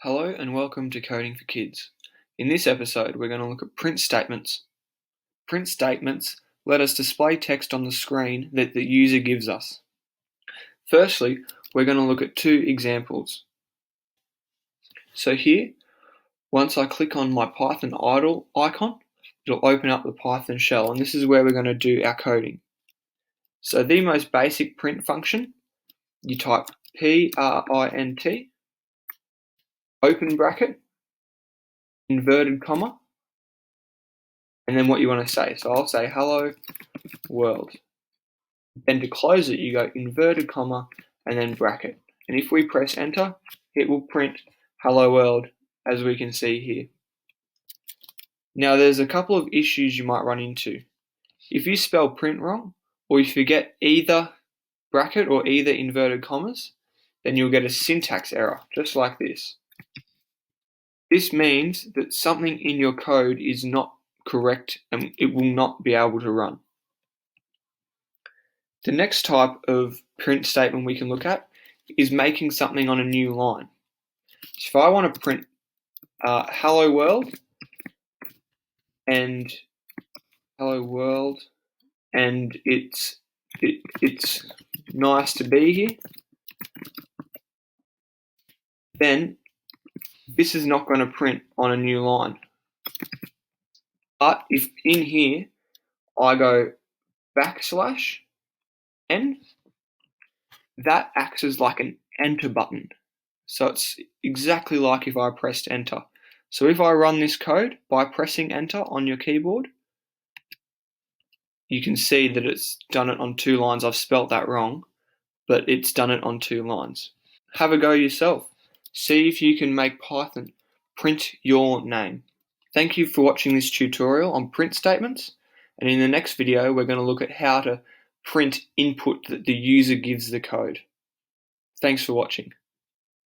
Hello and welcome to Coding for Kids. In this episode, we're going to look at print statements. Print statements let us display text on the screen that the user gives us. Firstly, we're going to look at two examples. So here, once I click on my Python idle icon, it'll open up the Python shell, and this is where we're going to do our coding. So the most basic print function, you type print, open bracket, inverted comma, and then what you want to say. So I'll say hello world. Then to close it, you go inverted comma and then bracket. And if we press enter, it will print hello world, as we can see here. Now there's a couple of issues you might run into. If you spell print wrong, or you forget either bracket or either inverted commas, then you'll get a syntax error, just like this. This means that something in your code is not correct and it will not be able to run. The next type of print statement we can look at is making something on a new line. So if I want to print hello world and it's nice to be here, then this is not going to print on a new line. But if in here I go \n, that acts as like an enter button. So it's exactly like if I pressed enter. So if I run this code by pressing enter on your keyboard, you can see that it's done it on 2 lines. I've spelt that wrong, but it's done it on 2 lines. Have a go yourself. See if you can make Python print your name. Thank you for watching this tutorial on print statements, and in the next video we're going to look at how to print input that the user gives the code. Thanks for watching.